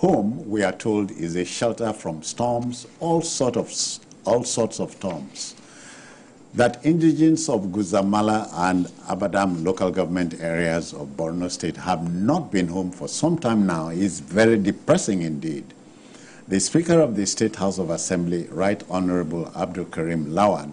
home, we are told, is a shelter from storms, all sorts of storms. That indigents of Guzamala and Abadam local government areas of Borno State have not been home for some time now is very depressing indeed. The Speaker of the State House of Assembly, Right Honourable Abdulkarim Lawan,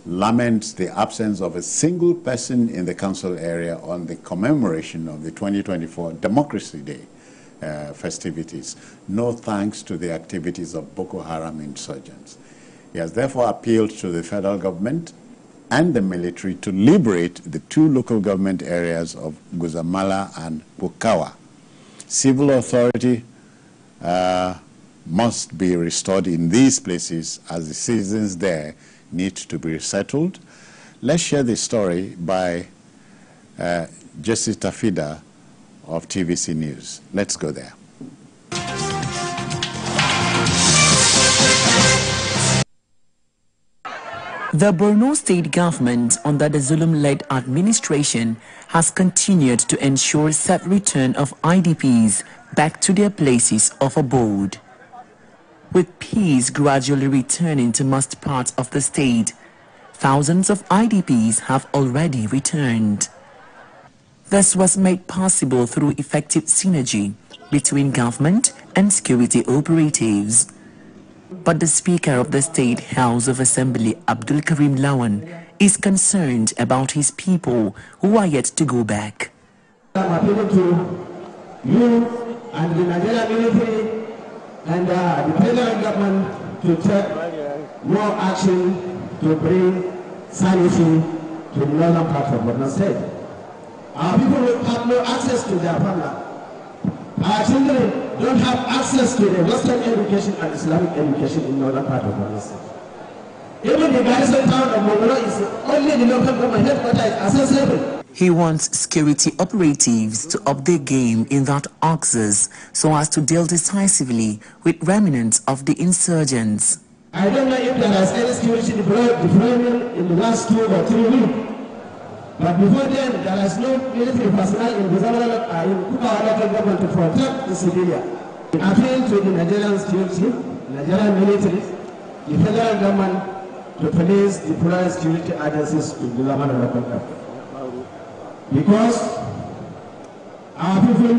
laments the absence of a single person in the council area on the commemoration of the 2024 Democracy Day festivities. No thanks to the activities of Boko Haram Insurgents. He has therefore appealed to the federal government and the military to liberate the two local government areas of Guzamala and Kukawa. Civil authority must be restored in these places as the citizens there need to be resettled. Let's share the story by Jesse Tafida of TVC News. Let's go there. The Borno state government under the Zulum-led administration has continued to ensure safe return of IDPs back to their places of abode. With peace gradually returning to most parts of the state, thousands of IDPs have already returned. This was made possible through effective synergy between government and security operatives. But the Speaker of the State House of Assembly, Abdulkarim Lawan, is concerned about his people who are yet to go back. I'm appealing to you and the Nigerian military and the federal government to take more action to bring sanity to the northern part of Borno State. Our people have no access to their farmland. Our children don't have access to the Western education and Islamic education in northern part of Borno State. Even the garrison town of Borno is only the local government headquarters accessible. He wants security operatives to up their game in that axis so as to deal decisively with remnants of the insurgents. I don't know if there is any security deployment in the last 2 or 3 weeks. But before then, there is no military personnel in Guzamala in Kukawa local government to protect the civilian. I appeal to the Nigerian security, Nigerian military, the federal government to police the deploy security agencies in Guzamala local government. Because our people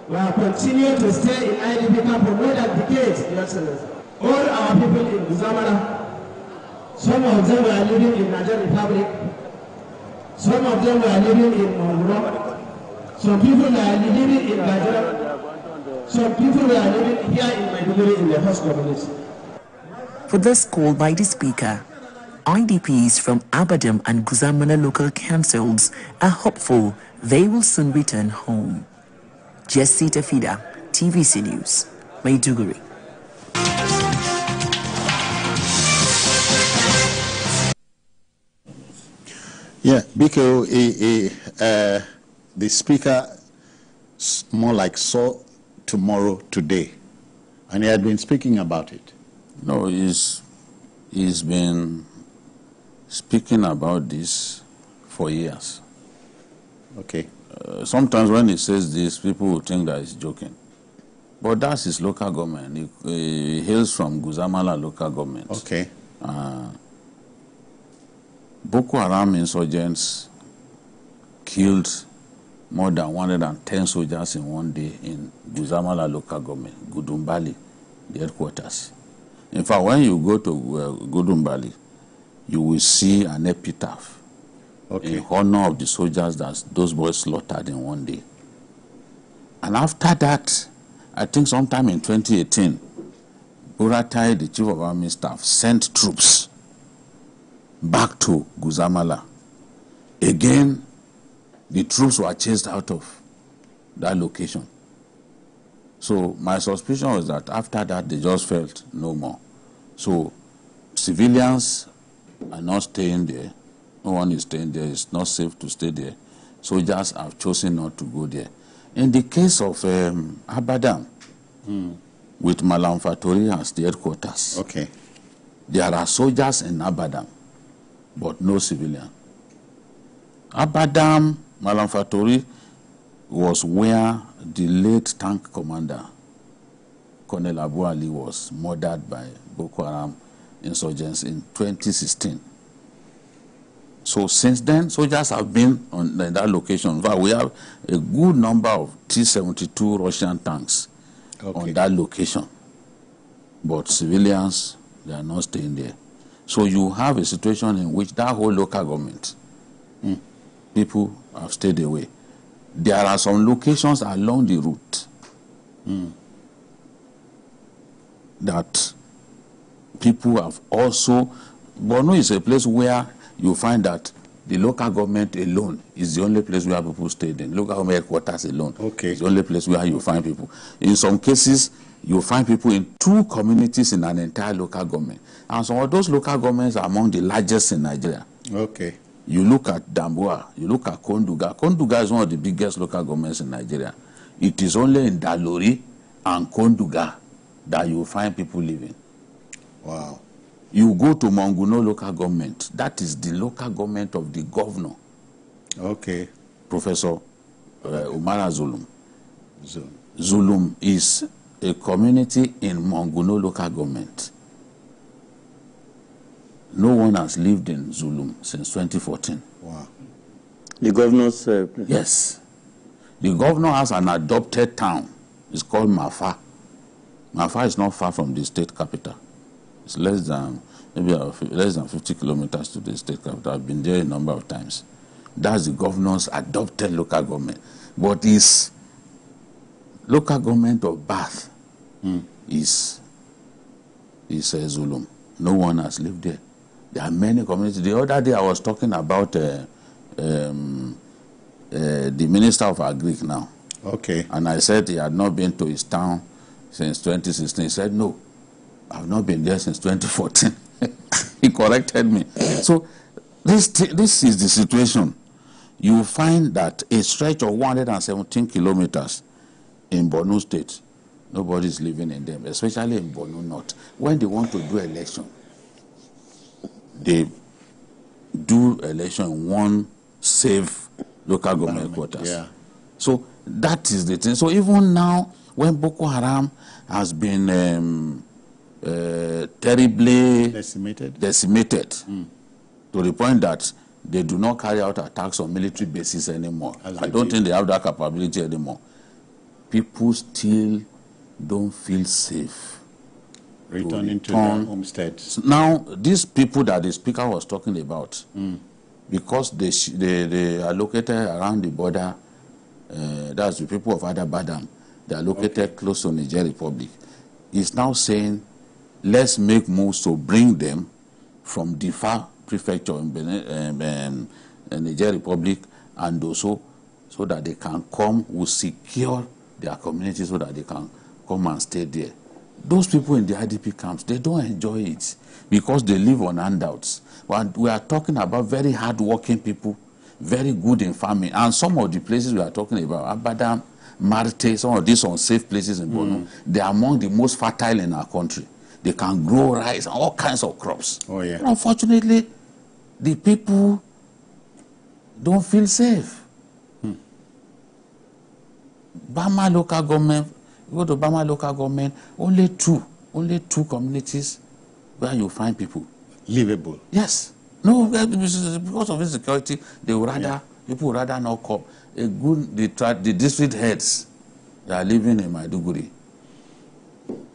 will continue to stay in IDP camp for more than decades, Your Excellency. All our people in Guzamala, some of them were living in Nigerian Republic. Some of them were living in Borno. Some people were living in Nigeria. Some people were living here in Maiduguri in the host community. For this call by the Speaker, IDPs from Abadam and Guzamala local councils are hopeful they will soon return home. Jesse Tafida, TVC News, Maiduguri. Yeah, Biko, the Speaker more like saw tomorrow today, and he had been speaking about it. No, he's been speaking about this for years. Okay. Sometimes when he says this, people will think that he's joking. But that's his local government. He hails from Guzamala local government. Okay. Boko Haram insurgents killed more than 110 soldiers in one day in Guzamala local government, Gudumbali, the headquarters. In fact, when you go to Gudumbali, you will see an epitaph in honor of the soldiers that those boys slaughtered in one day. And after that, I think sometime in 2018, Buratai, the chief of army staff, sent troops back to Guzamala. Again, the troops were chased out of that location. So my suspicion was that after that, they just felt no more. So civilians are not staying there. No one is staying there. It's not safe to stay there. Soldiers have chosen not to go there. In the case of Abadam, with Malam Fatori as the headquarters, there are soldiers in Abadam, but no civilian. Abadam, Malam Fatori was where the late tank commander Colonel Abu Ali was murdered by Boko Haram insurgents in 2016. So since then, soldiers have been on that location. In fact, we have a good number of T-72 Russian tanks on that location. But civilians, they are not staying there. So you have a situation in which that whole local government, people have stayed away. There are some locations along the route that people have also. Borno is a place where you find that the local government alone is the only place where people stayed in. Local government headquarters alone is the only place where you find people. In some cases, you find people in 2 communities in an entire local government. And some of those local governments are among the largest in Nigeria. You look at Damboa, you look at Konduga. Konduga is one of the biggest local governments in Nigeria. It is only in Dalori and Konduga that you find people living. Wow. You go to Monguno local government. That is the local government of the governor. Professor Umara Zulum. Zulum is a community in Monguno local government. No one has lived in Zulum since 2014. Wow. The governor's... Yes. The governor has an adopted town. It's called Mafa. Mafa is not far from the state capital. It's less than 50 kilometers to the state capital. I've been there a number of times. That's the governor's adopted local government. But his local government of Bath is Zulum. No one has lived there. There are many communities. The other day I was talking about the Minister of Agric now. And I said he had not been to his town since 2016. He said, no, I've not been there since 2014. He corrected me. So this is the situation. You find that a stretch of 117 kilometers in Borno State, nobody is living in them, especially in Borno North. When they want to do election, they do election in one safe local government quarters. So that is the thing. So even now, when Boko Haram has been terribly decimated to the point that they do not carry out attacks on military bases anymore. I don't think they have that capability anymore. People still don't feel safe returning to their homesteads. Now, these people that the speaker was talking about, because they are located around the border, that's the people of Abadam, they are located close to Niger Republic. He's now saying, let's make moves to bring them from Difa prefecture in Niger Republic and also so that they can come, we secure their community so that they can come and stay there. Those people in the IDP camps, they don't enjoy it because they live on handouts. But we are talking about very hard-working people, very good in farming. And some of the places we are talking about, Abadam, Marte, some of these unsafe places in Borno, they are among the most fertile in our country. They can grow rice and all kinds of crops. But unfortunately, the people don't feel safe. Bama local government, you go to Bama local government, only two communities where you find people livable. Yes. No, because of insecurity, they would rather people would rather not come. The district heads, they are living in Maiduguri.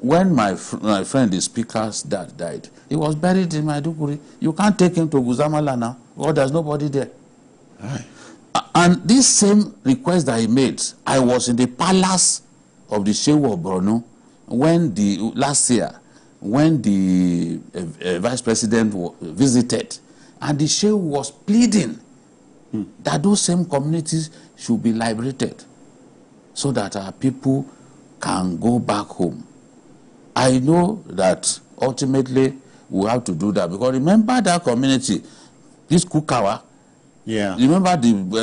When my friend, the speaker's dad, died, he was buried in Maiduguri. You can't take him to Guzamala now, because there's nobody there. Aye. And this same request that he made, I was in the palace of the Shehu of Borno when last year, when the vice president visited, and the Shehu was pleading that those same communities should be liberated so that our people can go back home. I know that ultimately we have to do that, because remember that community, this Kukawa, remember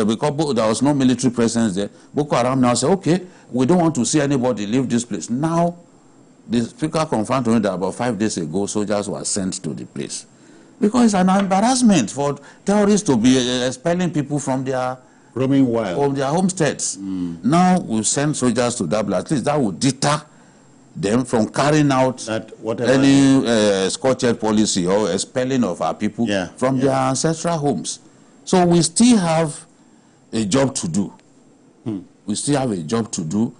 because there was no military presence there. Boko Haram now said, okay, we don't want to see anybody leave this place. Now, the speaker confirmed to me that about 5 days ago, soldiers were sent to the place. Because it's an embarrassment for terrorists to be expelling people from their roaming wild, from their homesteads. Now we send soldiers to that place. At least that would deter them from carrying out any scorched policy or expelling of our people from their ancestral homes. So we still have a job to do. We still have a job to do.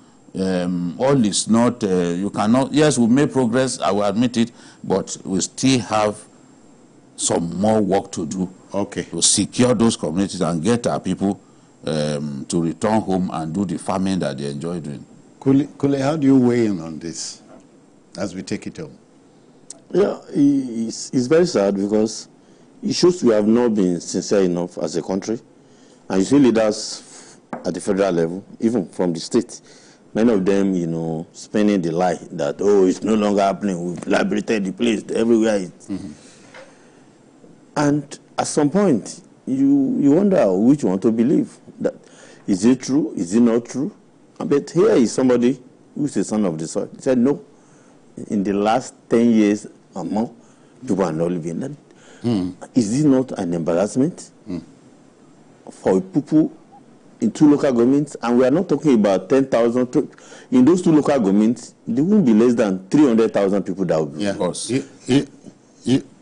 All is not, you cannot, yes, we made progress, I will admit it, but we still have some more work to do to secure those communities and get our people to return home and do the farming that they enjoy doing. Kule, how do you weigh in on this as we take it home? Yeah, it's very sad because it shows we have not been sincere enough as a country. And you see leaders at the federal level, even from the state, many of them, you know, spinning the lie that, oh, it's no longer happening, we've liberated the place, everywhere. And at some point, you wonder which one to believe. That is it true? Is it not true? But here is somebody who is a son of the soil. He said, no, in the last 10 years or more, people are not living that. Is this not an embarrassment for people in 2 local governments? And we are not talking about 10,000. In those 2 local governments, there won't be less than 300,000 people that will be. Yeah, of course.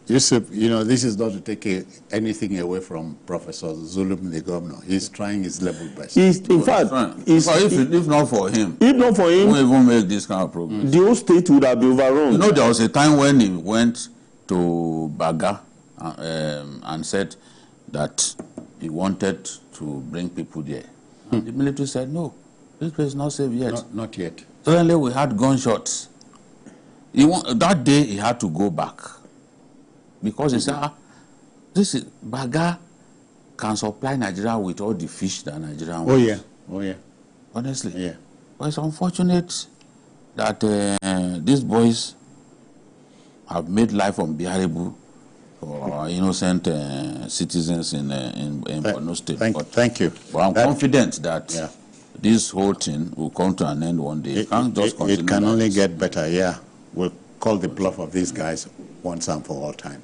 Yusuf, you know, this is not to take anything away from Professor Zulum, the governor. He's trying his level best. In fact, if not for him, we won't even make this kind of progress. The whole state would have been overrun. You know, there was a time when he went to Baga and said that he wanted to bring people there. And the military said, no, this place is not safe yet. Not yet. Suddenly we had gunshots. That day he had to go back. Because he said, this is Baga can supply Nigeria with all the fish that Nigeria wants. Oh yeah. Honestly. Yeah. But it's unfortunate that these boys have made life unbearable for our innocent citizens in Borno State. Thank you. But I'm confident that this whole thing will come to an end one day. It can only get better, We'll call the bluff of these guys once and for all time.